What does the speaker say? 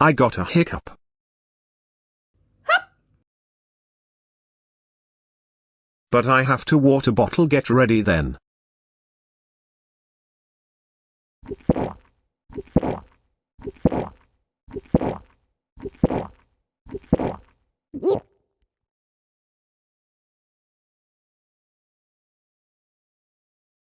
I got a hiccup. But I have to water bottle, get ready then.